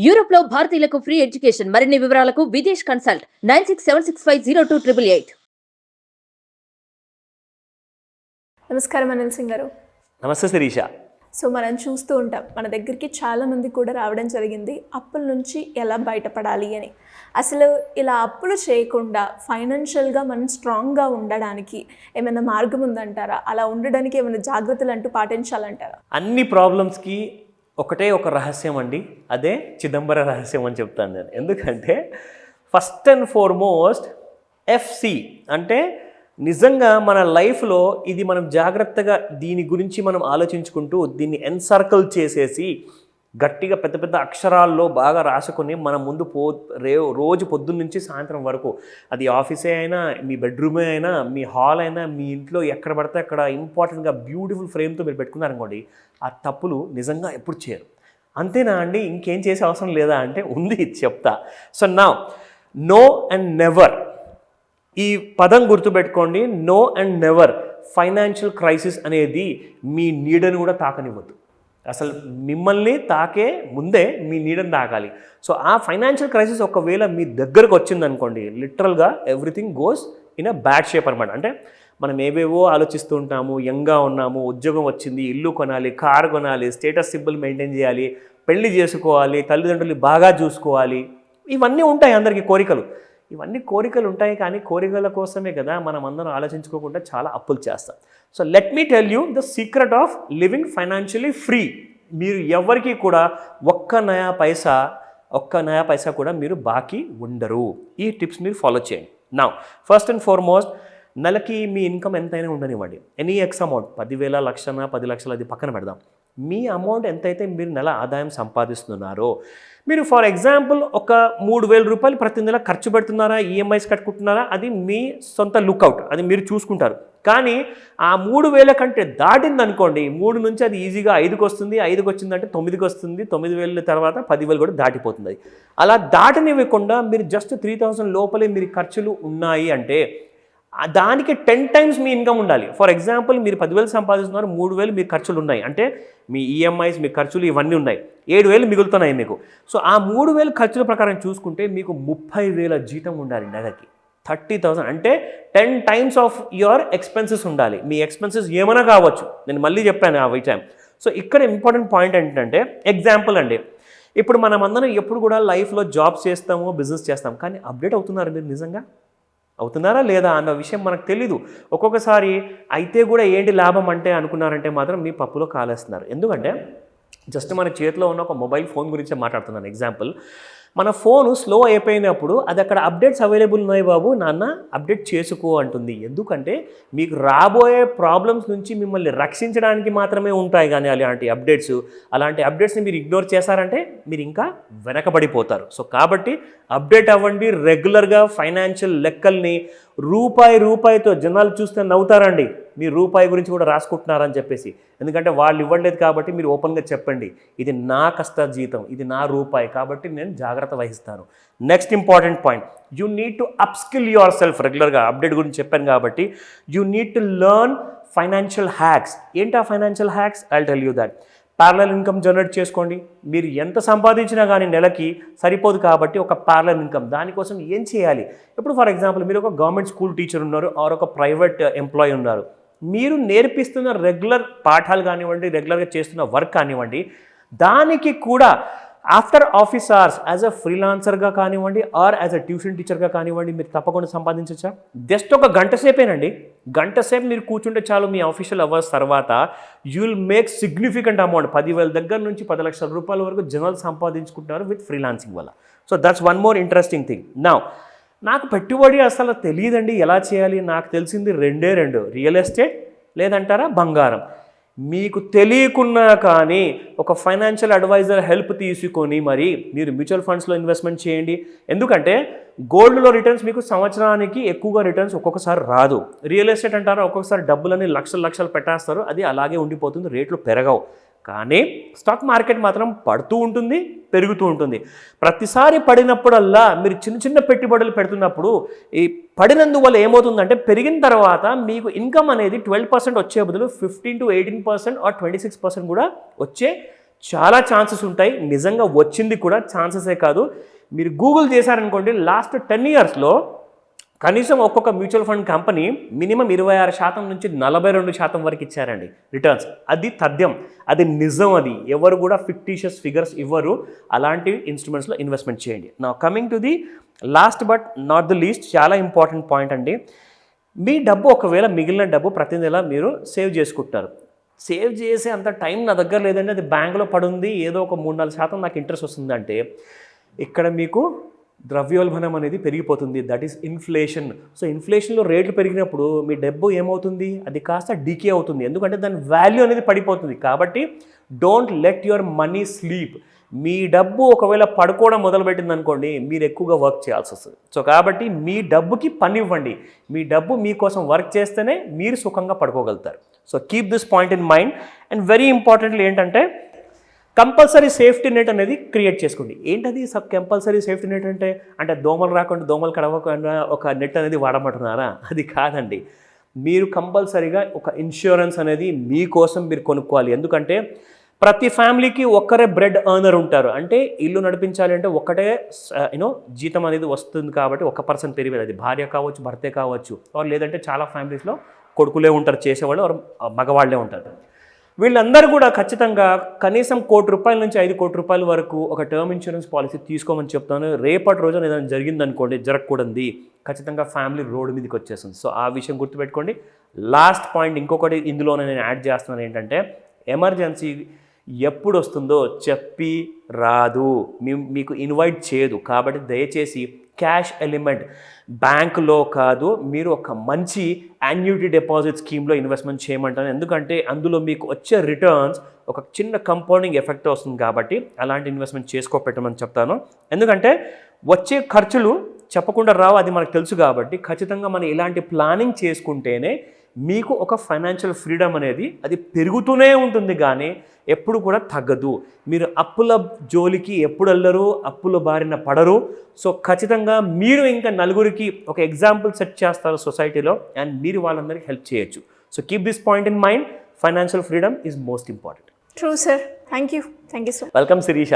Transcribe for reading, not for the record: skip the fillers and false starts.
Europe లో భారతీయులకు free education మరిన్ని వివరాలకు విదేశ్ కన్సల్ట్ 9676502888. నమస్కారం అనిల్ సింగ్ గారు. నమస్తే శిరీష. సో మనం చూస్తూ ఉంటాం, మన దగ్గరికి చాలామంది కూడా రావడం జరిగింది అప్పుల నుంచి ఎలా బయటపడాలి అని. అసలు ఇలా అప్పులు చేయకుండా ఫైనాన్షియల్గా మనం స్ట్రాంగ్గా ఉండడానికి ఏమైనా మార్గం ఉందంటారా? అలా ఉండడానికి ఏమైనా జాగ్రత్తలు అంటూ పాటించాలంటారా? అన్ని ప్రాబ్లమ్స్కి ఒకటే ఒక రహస్యం అండి, అదే చిదంబర రహస్యం అని చెప్తాను నేను. ఎందుకంటే ఫస్ట్ అండ్ ఫార్మోస్ట్ ఎఫ్సి అంటే నిజంగా మన లైఫ్లో ఇది మనం జాగ్రత్తగా దీని గురించి మనం ఆలోచించుకుంటూ దీన్ని ఎన్సర్కిల్ చేసేసి గట్టిగా పెద్ద పెద్ద అక్షరాల్లో బాగా రాసుకొని మన ముందు రోజు పొద్దున్న నుంచి సాయంత్రం వరకు, అది ఆఫీసే అయినా, మీ బెడ్రూమే అయినా, మీ హాల్ అయినా, మీ ఇంట్లో ఎక్కడ పడితే అక్కడ ఇంపార్టెంట్గా బ్యూటిఫుల్ ఫ్రేమ్తో మీరు పెట్టుకున్నారనుకోండి, ఆ తప్పులు నిజంగా ఎప్పుడు చేయరు. అంతేనా అండి, ఇంకేం చేసే అవసరం లేదా అంటే ఉంది, చెప్తా. సో నో అండ్ నెవర్, ఈ పదం గుర్తుపెట్టుకోండి. No and never financial crisis అనేది మీ నీడను కూడా తాకనివ్వద్దు. అసలు మిమ్మల్ని తాకే ముందే మీ నీడని తాకాలి. సో ఆ ఫైనాన్షియల్ క్రైసిస్ ఒకవేళ మీ దగ్గరకు వచ్చిందనుకోండి, లిటరల్గా everything goes in a bad shape అనమాట. అంటే మనం ఏవేవో ఆలోచిస్తూ ఉంటాము, యంగ్గా ఉన్నాము, ఉద్యోగం వచ్చింది, ఇల్లు కొనాలి, కారు కొనాలి, స్టేటస్ సింబల్ మెయింటైన్ చేయాలి, పెళ్లి చేసుకోవాలి, తల్లిదండ్రులు బాగా చూసుకోవాలి, ఇవన్నీ ఉంటాయి అందరికీ కోరికలు. ఇవన్నీ కోరికలు ఉంటాయి, కానీ కోరికల కోసమే కదా మనం అందరం ఆలోచించుకోకుండా చాలా అప్పులు చేస్తాం. So let me tell you the secret of living financially free. మీరు ఎవరికి కూడా ఒక్క నయా పైసా కూడా మీరు బాకీ ఉండరు. ఈ టిప్స్ మీరు ఫాలో చేయండి. నౌ ఫస్ట్ అండ్ ఫార్మోస్ట్, నెలకి మీ ఇన్కమ్ ఎంతైనా ఉండనివ్వండి, ఎనీ ఎక్స్ అమౌంట్, 10,000, 1,00,000, 10 లక్షలు, అది పక్కన పెడదాం. మీ అమౌంట్ ఎంతైతే మీరు నెల ఆదాయం సంపాదిస్తున్నారో, మీరు ఫర్ ఎగ్జాంపుల్ ఒక 3,000 రూపాయలు ప్రతి నెల ఖర్చు పెడుతున్నారా, ఈఎంఐస్ కట్టుకుంటున్నారా, అది మీ సొంత లుక్అవుట్, అది మీరు చూసుకుంటారు. కానీ ఆ 3,000 కంటే దాటింది అనుకోండి, 3 నుంచి అది ఈజీగా 5కి వస్తుంది, 5కి వచ్చిందంటే 9కి వస్తుంది, 9,000 తర్వాత 10,000 కూడా దాటిపోతుంది. అలా దాటనివ్వకుండా మీరు జస్ట్ 3,000 లోపలే మీరు ఖర్చులు ఉన్నాయి అంటే దానికి 10 టైమ్స్ మీ ఇన్కమ్ ఉండాలి. ఫర్ ఎగ్జాంపుల్ మీరు 10,000 సంపాదిస్తున్నారు, 3,000 మీ ఖర్చులు ఉన్నాయి అంటే మీ ఈఎంఐస్, మీ ఖర్చులు ఇవన్నీ ఉన్నాయి, 7,000 మిగులుతున్నాయి మీకు. సో ఆ 3,000 ఖర్చుల ప్రకారం చూసుకుంటే మీకు 30,000 జీతం ఉండాలి నెలకి, 30,000 అంటే 10 టైమ్స్ ఆఫ్ యువర్ ఎక్స్పెన్సెస్ ఉండాలి. మీ ఎక్స్పెన్సెస్ ఏమైనా కావచ్చు, నేను మళ్ళీ చెప్పాను ఆ టైం. సో ఇక్కడ ఇంపార్టెంట్ పాయింట్ ఏంటంటే, ఎగ్జాంపుల్ అండి, ఇప్పుడు మనం అందరం ఎప్పుడు కూడా లైఫ్లో జాబ్స్ చేస్తాము, బిజినెస్ చేస్తాం, కానీ అప్డేట్ అవుతున్నారు మీరు? నిజంగా అవుతున్నారా లేదా అన్న విషయం మనకు తెలీదు. ఒక్కొక్కసారి అయితే కూడా ఏంటి లాభం అంటే అనుకున్నారంటే మాత్రం మీ పప్పులో కాలేస్తున్నారు. ఎందుకంటే జస్ట్ మన చేతిలో ఉన్న ఒక మొబైల్ ఫోన్ గురించే మాట్లాడుతున్నాను. ఎగ్జాంపుల్, మన ఫోను స్లో అయిపోయినప్పుడు అది అక్కడ అప్డేట్స్ అవైలబుల్ ఉన్నాయి బాబు, నాన్న అప్డేట్ చేసుకో అంటుంది. ఎందుకంటే మీకు రాబోయే ప్రాబ్లమ్స్ నుంచి మిమ్మల్ని రక్షించడానికి మాత్రమే ఉంటాయి, కానీ అలాంటి అప్డేట్స్ని మీరు ఇగ్నోర్ చేశారంటే మీరు ఇంకా వెనకబడిపోతారు. సో కాబట్టి అప్డేట్ అవ్వండి రెగ్యులర్గా. ఫైనాన్షియల్ లెక్కల్ని రూపాయితో జనాలు చూస్తే నవ్వుతారండి, మీరు రూపాయి గురించి కూడా రాసుకుంటున్నారని చెప్పేసి. ఎందుకంటే వాళ్ళు ఇవ్వలేదు కాబట్టి మీరు ఓపెన్గా చెప్పండి, ఇది నా కష్ట జీతం, ఇది నా రూపాయి, కాబట్టి నేను జాగ్రత్త వహిస్తాను. Next important point, you need to upskill your self. రెగ్యులర్గా అప్డేట్ గురించి చెప్పాను కాబట్టి you need to learn financial hacks. ఏంటి ఆ financial hacks? I tell you that. Parallel income generate చేసుకోండి. మీరు ఎంత సంపాదించినా కానీ నెలకి సరిపోదు కాబట్టి ఒక ప్యారలల్ ఇన్కమ్, దానికోసం ఏం చేయాలి? ఇప్పుడు ఫర్ ఎగ్జాంపుల్ మీరు ఒక గవర్నమెంట్ స్కూల్ టీచర్ ఉన్నారు, ఆర్ ఒక ప్రైవేట్ ఎంప్లాయీ ఉన్నారు. మీరు నేర్పిస్తున్న రెగ్యులర్ పాఠాలు కానివ్వండి, రెగ్యులర్గా చేస్తున్న వర్క్ కానివ్వండి, దానికి కూడా after office hours as a ఫ్రీలాన్సర్గా కానివ్వండి, ఆర్ యాజ్ అ ట్యూషన్ టీచర్గా కానివ్వండి, మీరు తప్పకుండా సంపాదించచ్చా? జస్ట్ ఒక గంట సేపేనండి, గంట సేపు మీరు కూర్చుంటే చాలు. మీ ఆఫీషియల్ అవర్స్ తర్వాత you will make significant amount. 10,000 దగ్గర నుంచి 10 లక్షల రూపాయల వరకు జనాలు సంపాదించుకుంటున్నారు విత్ ఫ్రీలాన్సింగ్ వల్ల. So that's one more interesting thing. నాకు పెట్టుబడి అసలు తెలియదండి, ఎలా చేయాలి? నాకు తెలిసింది రెండే, రియల్ ఎస్టేట్, లేదంటారా బంగారం. మీకు తెలియకున్నా కానీ ఒక ఫైనాన్షియల్ అడ్వైజర్ హెల్ప్ తీసుకొని మరి మీరు మ్యూచువల్ ఫండ్స్లో ఇన్వెస్ట్మెంట్ చేయండి. ఎందుకంటే గోల్డ్లో రిటర్న్స్ మీకు సంవత్సరానికి ఎక్కువగా రిటర్న్స్ ఒక్కొక్కసారి రాదు. రియల్ ఎస్టేట్ అంటారా, ఒక్కొక్కసారి డబ్బులని లక్షలు పెట్టేస్తారు, అది అలాగే ఉండిపోతుంది, రేట్లు పెరగవు. కానీ స్టాక్ మార్కెట్ మాత్రం పడుతూ ఉంటుంది, పెరుగుతూ ఉంటుంది. ప్రతిసారి పడినప్పుడల్లా మీరు చిన్న పెట్టుబడులు పెడుతున్నప్పుడు ఈ పడినందువల్ల ఏమవుతుందంటే, పెరిగిన తర్వాత మీకు ఇన్కమ్ అనేది 12% వచ్చే బదులు 15 to 18% ఆర్ 26% కూడా వచ్చే చాలా ఛాన్సెస్ ఉంటాయి. నిజంగా వచ్చింది కూడా ఛాన్సెసే కాదు. మీరు గూగుల్ చేశారనుకోండి, లాస్ట్ 10 ఇయర్స్లో కనీసం ఒక్కొక్క మ్యూచువల్ ఫండ్ కంపెనీ మినిమం 26% నుంచి 42% వరకు ఇచ్చారండి రిటర్న్స్. అది తథ్యం, అది నిజం. అది ఎవరు కూడా ఫిక్టీషియస్ ఫిగర్స్ ఇవ్వరు. అలాంటి ఇన్స్ట్రుమెంట్స్లో ఇన్వెస్ట్మెంట్ చేయండి. నా coming to the last but not the least, చాలా ఇంపార్టెంట్ పాయింట్ అండి. మీ డబ్బు ఒకవేళ మిగిలిన డబ్బు ప్రతి నెల మీరు సేవ్ చేసుకుంటారు. సేవ్ చేసే అంత టైం నా దగ్గర లేదండి, అది బ్యాంకులో పడుంది, ఏదో ఒక 3-4% నాకు ఇంట్రెస్ట్ వస్తుందంటే ఇక్కడ మీకు ద్రవ్యోల్బణం అనేది పెరిగిపోతుంది. That is inflation. సో ఇన్ఫ్లేషన్లో రేట్లు పెరిగినప్పుడు మీ డబ్బు ఏమవుతుంది, అది కాస్త డీకే అవుతుంది, ఎందుకంటే దాని వాల్యూ అనేది పడిపోతుంది. కాబట్టి don't let your money sleep. మీ డబ్బు ఒకవేళ పడుకోవడం మొదలుపెట్టింది అనుకోండి, మీరు ఎక్కువగా వర్క్ చేయాల్సి వస్తుంది. సో కాబట్టి మీ డబ్బుకి పని ఇవ్వండి. మీ డబ్బు మీకోసం వర్క్ చేస్తేనే మీరు సుఖంగా పడుకోగలుగుతారు. So keep this point in mind. And very importantly ఏంటంటే కంపల్సరీ సేఫ్టీ నెట్ అనేది క్రియేట్ చేసుకోండి. ఏంటది కంపల్సరీ సేఫ్టీ నెట్ అంటే దోమలు రాకుండా, దోమలు కడవకుండా ఒక నెట్ అనేది వాడమంటున్నారా? అది కాదండి. మీరు కంపల్సరీగా ఒక ఇన్సూరెన్స్ అనేది మీకోసం మీరు కొనుక్కోవాలి. ఎందుకంటే ప్రతి ఫ్యామిలీకి ఒక్కరే బ్రెడ్ ఎర్నర్ ఉంటారు. అంటే ఇల్లు నడిపించాలి అంటే ఒకటే జీతం అనేది వస్తుంది. కాబట్టి ఒక పర్సన్ పెరిగేది, అది భార్య కావచ్చు, భర్తే కావచ్చు, లేదంటే చాలా ఫ్యామిలీస్లో కొడుకులే ఉంటారు చేసేవాళ్ళు, మగవాళ్ళే ఉంటారు. వీళ్ళందరూ కూడా ఖచ్చితంగా కనీసం ₹1,00,00,000 నుంచి ₹5,00,00,000 వరకు ఒక టర్మ్ ఇన్సూరెన్స్ పాలసీ తీసుకోమని చెప్తాను. రేపటి రోజున ఏదైనా జరిగిందనుకోండి, జరగకూడదు, ఖచ్చితంగా ఫ్యామిలీ రోడ్డు మీదకి వచ్చేస్తుంది. సో ఆ విషయం గుర్తుపెట్టుకోండి. లాస్ట్ పాయింట్ ఇంకొకటి ఇందులోనే నేను యాడ్ చేస్తున్నాను ఏంటంటే, ఎమర్జెన్సీ ఎప్పుడు వస్తుందో చెప్పి రాదు, మీకు ఇన్వైట్ చేయదు. కాబట్టి దయచేసి క్యాష్ ఎలిమెంట్ బ్యాంకులో కాదు, మీరు ఒక మంచి యాన్యుటీ డిపాజిట్ స్కీమ్లో ఇన్వెస్ట్మెంట్ చేయమంటాను. ఎందుకంటే అందులో మీకు వచ్చే రిటర్న్స్ ఒక చిన్న కంపౌండింగ్ ఎఫెక్ట్ వస్తుంది. కాబట్టి అలాంటి ఇన్వెస్ట్మెంట్ చేసుకోపెట్టమని చెప్తాను. ఎందుకంటే వచ్చే ఖర్చులు చెప్పకుండా రావు, అది మనకు తెలుసు. కాబట్టి ఖచ్చితంగా మనం ఇలాంటి ప్లానింగ్ చేసుకుంటేనే మీకు ఒక ఫైనాన్షియల్ ఫ్రీడమ్ అనేది అది పెరుగుతూనే ఉంటుంది, కానీ ఎప్పుడు కూడా తగ్గదు. మీరు అప్పుల జోలికి ఎప్పుడు వెళ్ళరు, అప్పుల బారిన పడరు. సో ఖచ్చితంగా మీరు ఇంకా నలుగురికి ఒక ఎగ్జాంపుల్ సెట్ చేస్తారు సొసైటీలో, అండ్ మీరు వాళ్ళందరికీ హెల్ప్ చేయొచ్చు. So keep this point in mind. Financial freedom is most important. True sir. Thank you so much. Welcome Sirisha.